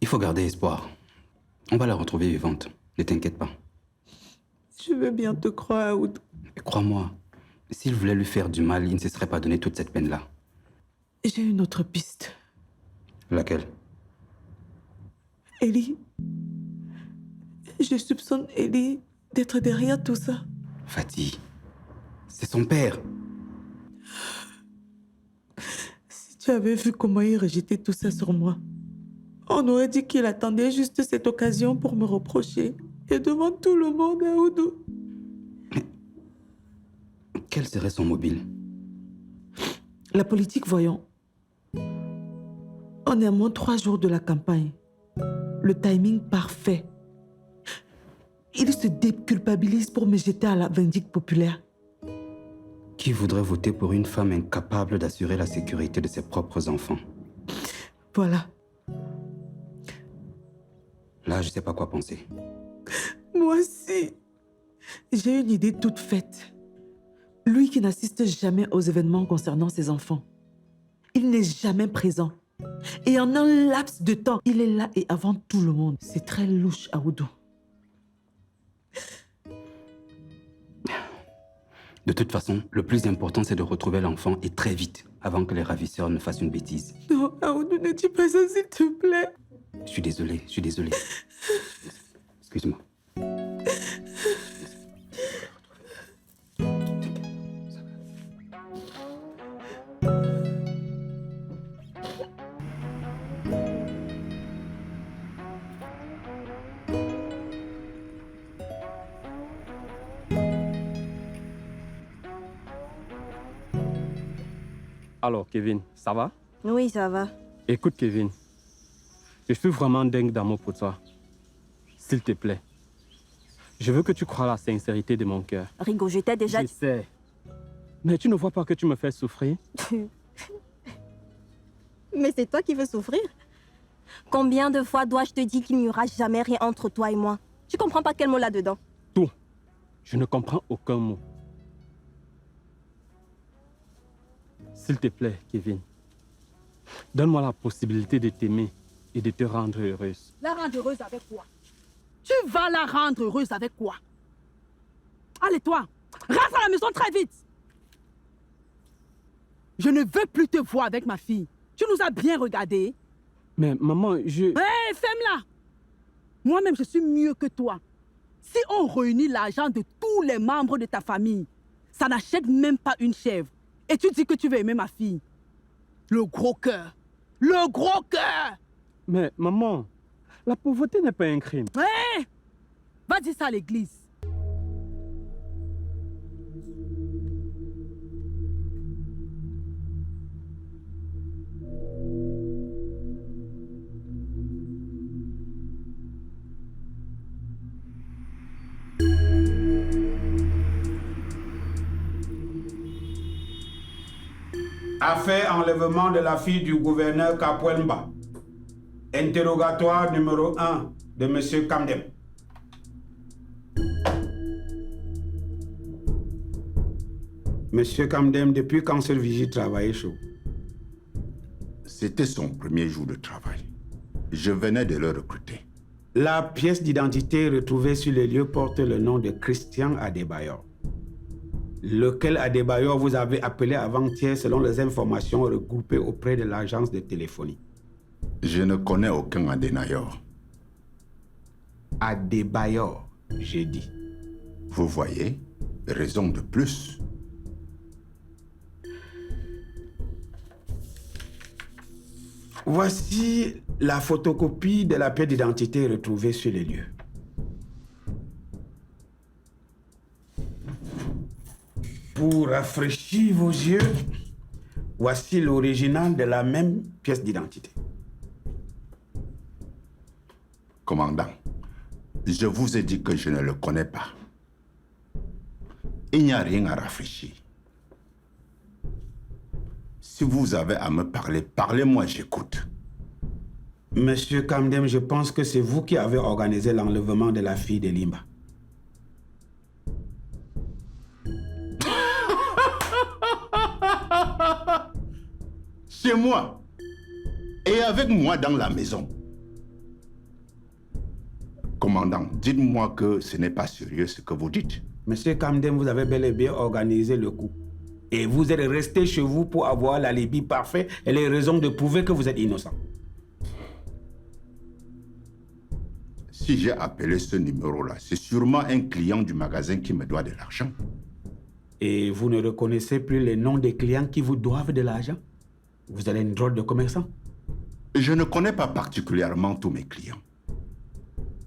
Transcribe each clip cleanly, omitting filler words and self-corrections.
Il faut garder espoir. On va la retrouver vivante. Ne t'inquiète pas. Je veux bien te croire, Aoudou. Et crois-moi, s'il voulait lui faire du mal, il ne se serait pas donné toute cette peine-là. J'ai une autre piste. Laquelle? Ellie. Je soupçonne Ellie d'être derrière tout ça. Fatih, c'est son père. Si tu avais vu comment il rejetait tout ça sur moi, on aurait dit qu'il attendait juste cette occasion pour me reprocher. Et devant tout le monde, Aoudou. Quel serait son mobile? La politique, voyons. On est à moins 3 jours de la campagne. Le timing parfait. Il se déculpabilise pour me jeter à la vindicte populaire. Qui voudrait voter pour une femme incapable d'assurer la sécurité de ses propres enfants? Voilà. Là, je ne sais pas quoi penser. Moi aussi. J'ai une idée toute faite. Lui qui n'assiste jamais aux événements concernant ses enfants. Il n'est jamais présent. Et en un laps de temps, il est là et avant tout le monde. C'est très louche, Aoudou. De toute façon, le plus important, c'est de retrouver l'enfant et très vite, avant que les ravisseurs ne fassent une bêtise. Non, Aoudou, ne dis pas ça, s'il te plaît. Je suis désolé. Excuse-moi. Alors, Kevin, ça va? Oui, ça va. Écoute, Kevin, je suis vraiment dingue d'amour pour toi. S'il te plaît, je veux que tu crois à la sincérité de mon cœur. Rigo, je t'ai déjà Je sais. Mais tu ne vois pas que tu me fais souffrir? Mais c'est toi qui veux souffrir. Combien de fois dois-je te dire qu'il n'y aura jamais rien entre toi et moi? Tu comprends pas quel mot là-dedans? Tout. Je ne comprends aucun mot. S'il te plaît, Kevin, donne-moi la possibilité de t'aimer et de te rendre heureuse. La rendre heureuse avec quoi? Tu vas la rendre heureuse avec quoi? Allez, toi, rentre à la maison très vite. Je ne veux plus te voir avec ma fille. Tu nous as bien regardés. Mais maman, Hé, femme-là! Moi-même, je suis mieux que toi. Si on réunit l'argent de tous les membres de ta famille, ça n'achète même pas une chèvre. Et tu dis que tu veux aimer ma fille. Le gros cœur. Le gros cœur! Mais maman, la pauvreté n'est pas un crime. Hé! Va dire ça à l'église. Affaire enlèvement de la fille du gouverneur Kapwemba. Interrogatoire numéro 1 de M. Kamdem. Monsieur Kamdem, depuis quand ce vigile travaillait chaud? C'était son premier jour de travail. Je venais de le recruter. La pièce d'identité retrouvée sur les lieux porte le nom de Christian Adebayor. Lequel Adebayor vous avez appelé avant-hier selon les informations regroupées auprès de l'agence de téléphonie? Je ne connais aucun Adebayor. Adebayor, j'ai dit. Vous voyez, raison de plus. Voici la photocopie de la pièce d'identité retrouvée sur les lieux. Pour rafraîchir vos yeux, voici l'original de la même pièce d'identité. Commandant, je vous ai dit que je ne le connais pas. Il n'y a rien à rafraîchir. Si vous avez à me parler, parlez-moi, j'écoute. Monsieur Kamdem, je pense que c'est vous qui avez organisé l'enlèvement de la fille de Limba. Chez moi. Et avec moi dans la maison. Commandant, dites-moi que ce n'est pas sérieux ce que vous dites. Monsieur Kamdem, vous avez bel et bien organisé le coup. Et vous êtes resté chez vous pour avoir l'alibi parfait et les raisons de prouver que vous êtes innocent. Si j'ai appelé ce numéro-là, c'est sûrement un client du magasin qui me doit de l'argent. Et vous ne reconnaissez plus les noms des clients qui vous doivent de l'argent? Vous êtes une drôle de commerçant. Je ne connais pas particulièrement tous mes clients.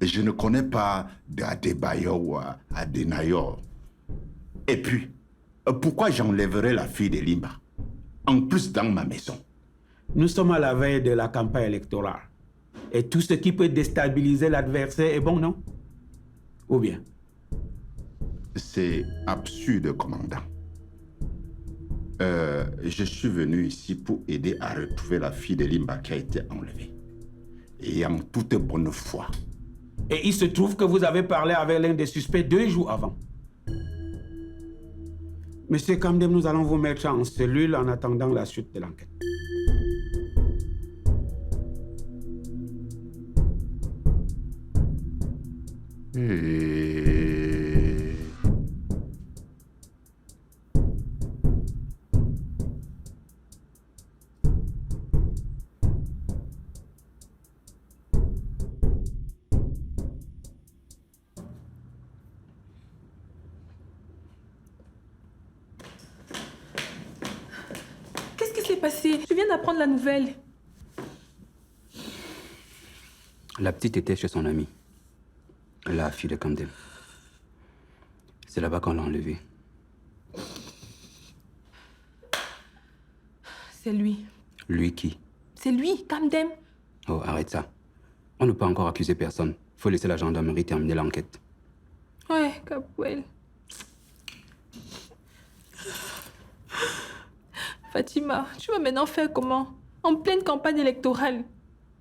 Je ne connais pas d'Adebayor ou Adenayor. Et puis, pourquoi j'enlèverais la fille de Limba? En plus dans ma maison. Nous sommes à la veille de la campagne électorale. Et tout ce qui peut déstabiliser l'adversaire est bon, non? Ou bien? C'est absurde, commandant. Je suis venu ici pour aider à retrouver la fille de Limba qui a été enlevée. Et en toute bonne foi. Et il se trouve que vous avez parlé avec l'un des suspects 2 jours avant. Monsieur Kamdem, nous allons vous mettre en cellule en attendant la suite de l'enquête. Qu'est-ce qui s'est passé? Je viens d'apprendre la nouvelle. La petite était chez son amie, la fille de Kamdem. C'est là-bas qu'on l'a enlevée. C'est lui. Lui qui? C'est lui, Kamdem. Oh, arrête ça. On ne peut encore accuser personne. Faut laisser la gendarmerie terminer l'enquête. Ouais, Kapouel. Fatima, tu vas maintenant faire comment? En pleine campagne électorale.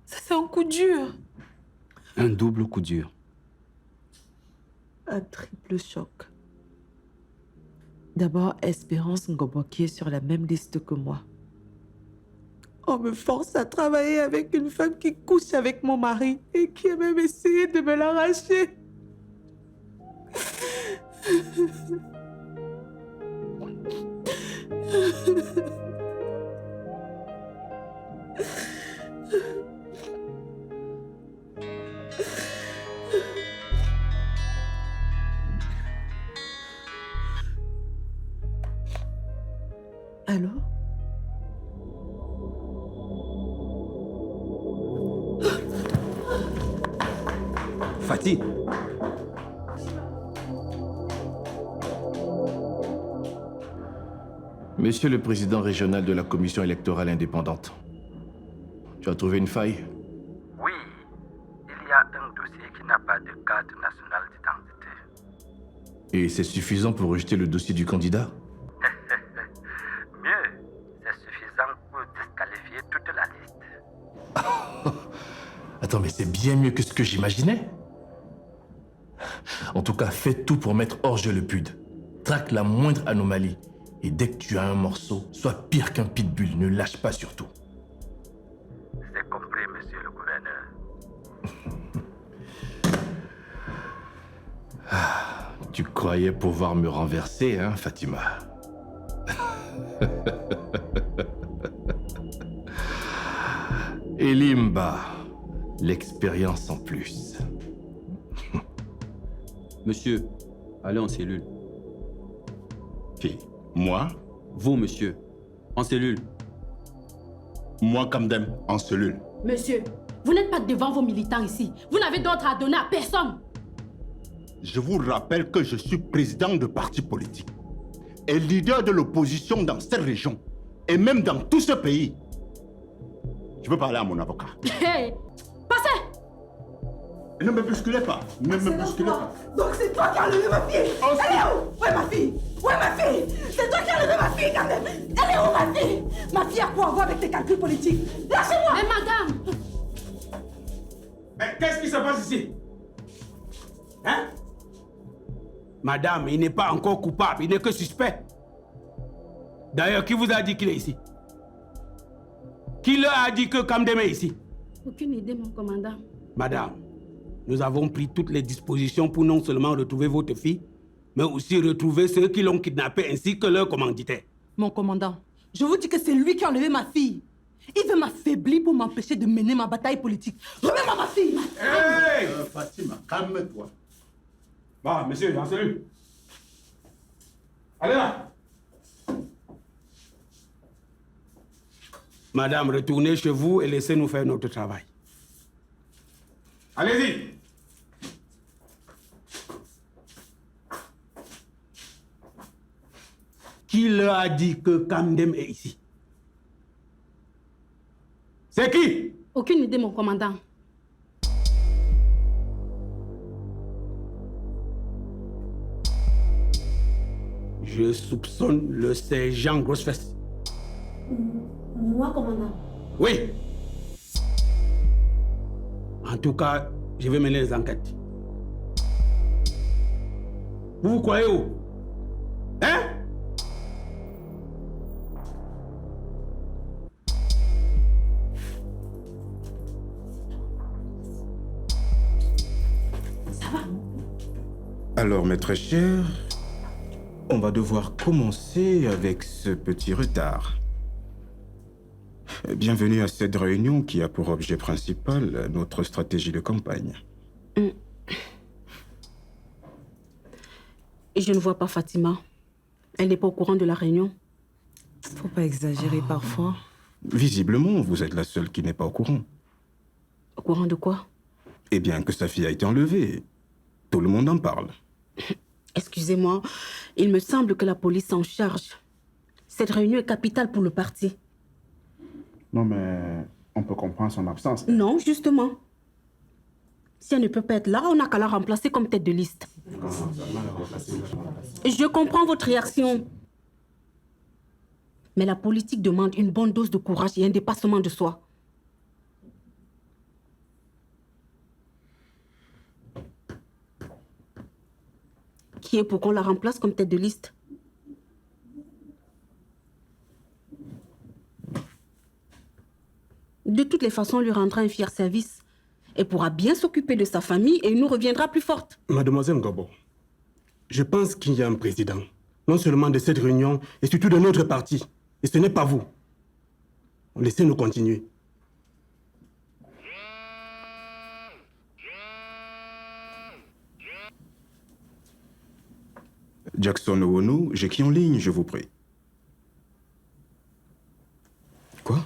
Ça, c'est un coup dur. Un double coup dur. Un triple choc. D'abord, Espérance Ngoboki est sur la même liste que moi. On me force à travailler avec une femme qui couche avec mon mari et qui a même essayé de me l'arracher. Allô? Fatih! Monsieur le président régional de la commission électorale indépendante, tu as trouvé une faille? Oui, il y a un dossier qui n'a pas de carte nationale d'identité. Et c'est suffisant pour rejeter le dossier du candidat? Mieux, c'est suffisant pour disqualifier toute la liste. Attends, mais c'est bien mieux que ce que j'imaginais. En tout cas, fais tout pour mettre hors jeu le PUD. Traque la moindre anomalie. Et dès que tu as un morceau, sois pire qu'un pitbull, ne lâche pas surtout. C'est compris, monsieur le gouverneur. Tu croyais pouvoir me renverser, hein, Fatima? Et Limba, l'expérience en plus. Monsieur, allez en cellule. Qui? Moi? Vous, monsieur, en cellule. Moi, Kamdem, en cellule. Monsieur, vous n'êtes pas devant vos militants ici. Vous n'avez d'ordre à donner à personne. Je vous rappelle que je suis président de parti politique et leader de l'opposition dans cette région et même dans tout ce pays. Je veux parler à mon avocat. Hey, passez! Ne me bousculez pas. Ne me bousculez pas. Donc c'est toi qui as enlevé ma fille. Elle est où? Où est ma fille? Où est ma fille? C'est toi qui as enlevé ma fille, quand même. Elle est où, ma fille? Ma fille a quoi à voir avec tes calculs politiques? Lâchez-moi! Mais madame! Mais qu'est-ce qui se passe ici? Hein? Madame, il n'est pas encore coupable, il n'est que suspect. D'ailleurs, qui vous a dit qu'il est ici? Qui leur a dit que Kamdem est ici? Aucune idée, mon commandant. Madame, Nous avons pris toutes les dispositions pour non seulement retrouver votre fille, mais aussi retrouver ceux qui l'ont kidnappée ainsi que leur commanditaire. Mon commandant, je vous dis que c'est lui qui a enlevé ma fille. Il veut m'affaiblir pour m'empêcher de mener ma bataille politique. Remets-moi ma fille! Hey Fatima, calme-toi. Bah, monsieur, j'en salue. Allez là. Madame, retournez chez vous et laissez-nous faire notre travail. Allez-y. Qui leur a dit que Kamdem est ici? C'est qui? Aucune idée, mon commandant. Je soupçonne le sergent Grossfest. Moi, commandant. Oui. En tout cas, je vais mener les enquêtes. Vous vous croyez où? Hein? Ça va? Alors, mes très chers, on va devoir commencer avec ce petit retard. Bienvenue à cette réunion qui a pour objet principal notre stratégie de campagne. Je ne vois pas Fatima. Elle n'est pas au courant de la réunion. Faut pas exagérer parfois. Visiblement, vous êtes la seule qui n'est pas au courant. Au courant de quoi? Eh bien, que sa fille a été enlevée. Tout le monde en parle. Excusez-moi, il me semble que la police s'en charge. Cette réunion est capitale pour le parti. Non, mais on peut comprendre son absence. Non, justement. Si elle ne peut pas être là, on n'a qu'à la remplacer comme tête de liste. Je comprends votre réaction. Mais la politique demande une bonne dose de courage et un dépassement de soi. Qui est pour qu'on la remplace comme tête de liste? De toutes les façons, on lui rendra un fier service. Elle pourra bien s'occuper de sa famille et nous reviendra plus forte. Mademoiselle Ngobo, je pense qu'il y a un président, non seulement de cette réunion, et surtout de notre parti. Et ce n'est pas vous. Laissez-nous continuer. Jackson Owonu, j'ai qui en ligne, je vous prie? Quoi?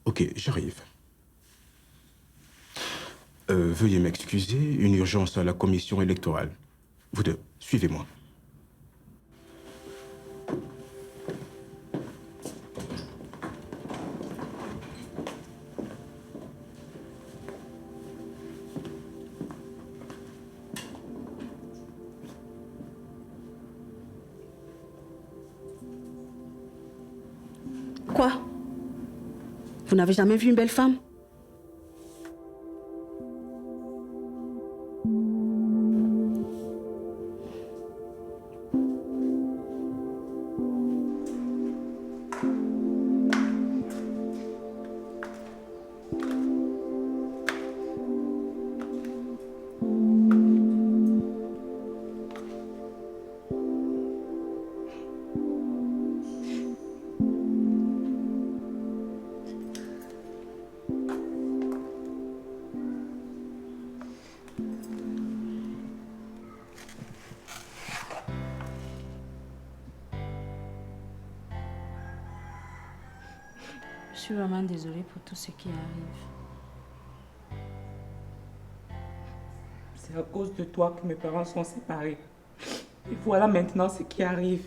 Ok, j'arrive. Veuillez m'excuser, une urgence à la commission électorale. Vous deux, suivez-moi. Quoi? Vous n'avez jamais vu une belle femme? Je suis vraiment désolée pour tout ce qui arrive. C'est à cause de toi que mes parents sont séparés. Et voilà maintenant ce qui arrive.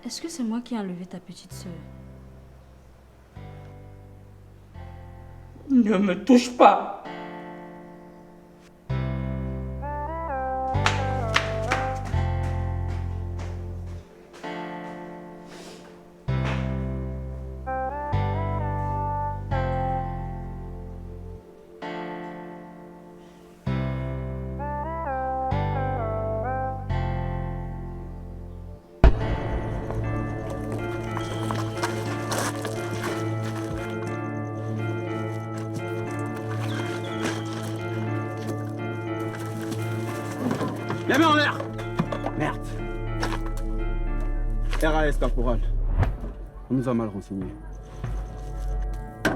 Est-ce que c'est moi qui ai enlevé ta petite sœur? Ne me touche pas. La main en l'air! Merde. RAS, caporal. On nous a mal renseigné.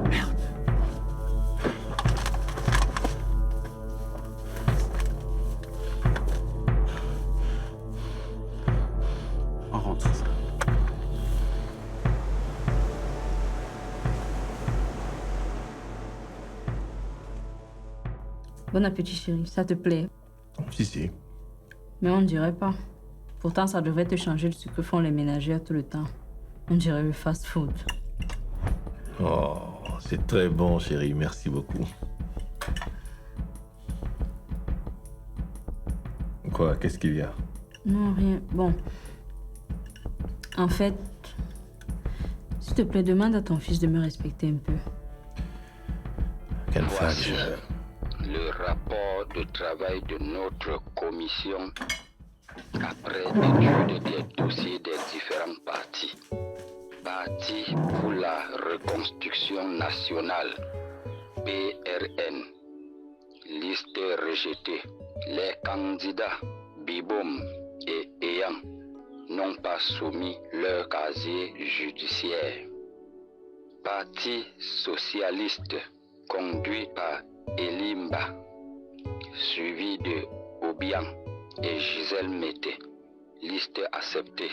Merde. On rentre. Bon appétit, chérie. Ça te plaît? Si. Mais on ne dirait pas. Pourtant, ça devrait te changer de ce que font les ménagères tout le temps. On dirait le fast-food. Oh, c'est très bon, chérie. Merci beaucoup. Quoi? Qu'est-ce qu'il y a? Non, rien. Bon. En fait, s'il te plaît, demande à ton fils de me respecter un peu. Voici le rapport de travail de notre commission après étude des dossiers des différentes parties. Parti pour la reconstruction nationale, PRN. Liste rejetée. Les candidats Bibom et Eyang n'ont pas soumis leur casier judiciaire. Parti socialiste conduit par Elimba, suivi de Obiang et Gisèle Mété. Liste acceptée.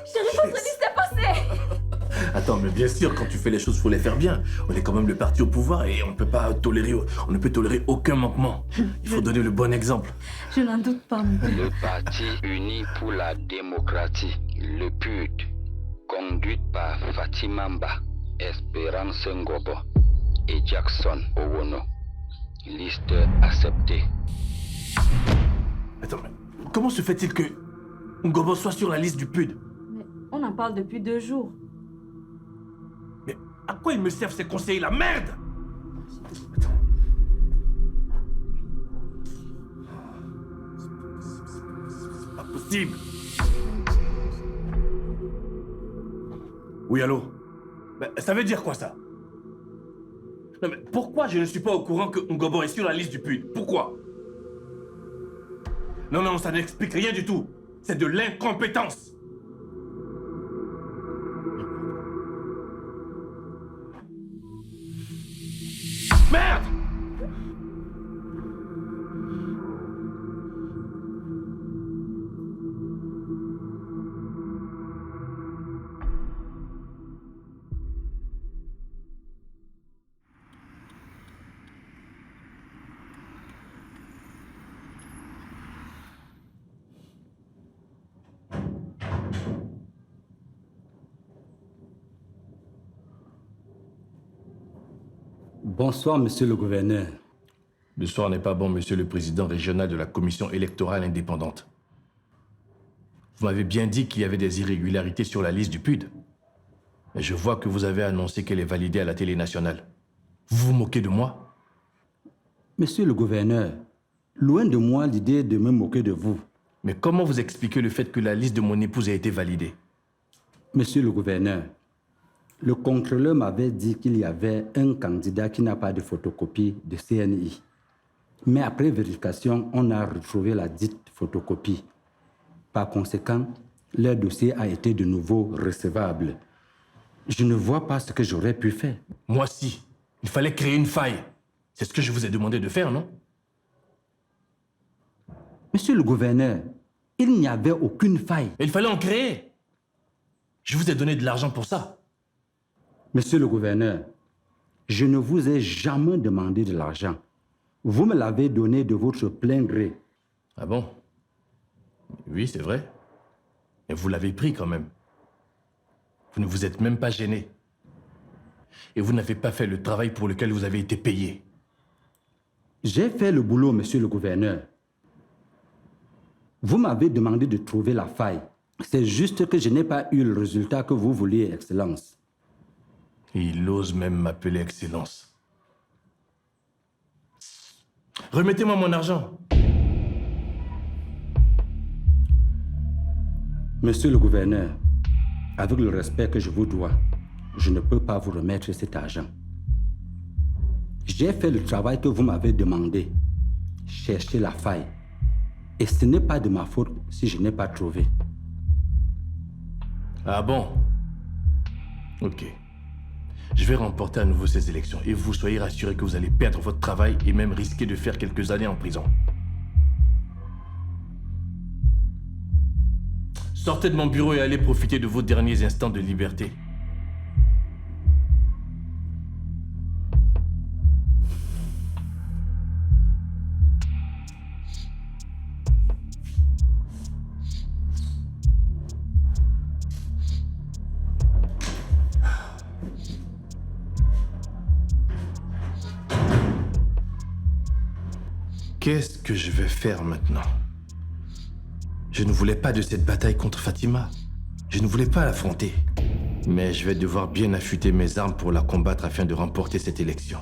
Chérie, votre liste est passée! Attends, mais bien sûr, quand tu fais les choses, faut les faire bien. On est quand même le parti au pouvoir et on ne peut tolérer aucun manquement. Il faut donner le bon exemple. Je n'en doute pas. Le Parti uni pour la démocratie, le PUD, conduit par Fatima Mba, Espérance Ngobo et Jackson Owono. Liste acceptée. Attends, mais comment se fait-il que Ngobo soit sur la liste du PUD? Mais on en parle depuis 2 jours. Mais à quoi ils me servent ces conseils, la merde? C'est pas possible. Oui, allô? Ben, ça veut dire quoi, ça? Non, mais pourquoi je ne suis pas au courant que Ngobo est sur la liste du PUD? Pourquoi? Non, ça n'explique rien du tout. C'est de l'incompétence. Merde! Bonsoir, monsieur le gouverneur. Le soir n'est pas bon, monsieur le président régional de la commission électorale indépendante. Vous m'avez bien dit qu'il y avait des irrégularités sur la liste du PUD. Mais je vois que vous avez annoncé qu'elle est validée à la télé nationale. Vous vous moquez de moi? Monsieur le gouverneur, loin de moi l'idée de me moquer de vous. Mais comment vous expliquez le fait que la liste de mon épouse a été validée? Monsieur le gouverneur, le contrôleur m'avait dit qu'il y avait un candidat qui n'a pas de photocopie de CNI. Mais après vérification, on a retrouvé la dite photocopie. Par conséquent, leur dossier a été de nouveau recevable. Je ne vois pas ce que j'aurais pu faire. Moi, si. Il fallait créer une faille. C'est ce que je vous ai demandé de faire, non? Monsieur le gouverneur, il n'y avait aucune faille. Mais il fallait en créer. Je vous ai donné de l'argent pour ça. Monsieur le gouverneur, je ne vous ai jamais demandé de l'argent. Vous me l'avez donné de votre plein gré. Ah bon? Oui, c'est vrai. Mais vous l'avez pris quand même. Vous ne vous êtes même pas gêné. Et vous n'avez pas fait le travail pour lequel vous avez été payé. J'ai fait le boulot, monsieur le gouverneur. Vous m'avez demandé de trouver la faille. C'est juste que je n'ai pas eu le résultat que vous vouliez, Excellence. Il ose même m'appeler Excellence. Remettez-moi mon argent. Monsieur le gouverneur, avec le respect que je vous dois, je ne peux pas vous remettre cet argent. J'ai fait le travail que vous m'avez demandé. Chercher la faille. Et ce n'est pas de ma faute si je n'ai pas trouvé. Ah bon? Ok. Je vais remporter à nouveau ces élections et vous soyez rassurés que vous allez perdre votre travail et même risquer de faire quelques années en prison. Sortez de mon bureau et allez profiter de vos derniers instants de liberté. Qu'est-ce que je vais faire maintenant? Je ne voulais pas de cette bataille contre Fatima. Je ne voulais pas l'affronter. Mais je vais devoir bien affûter mes armes pour la combattre afin de remporter cette élection.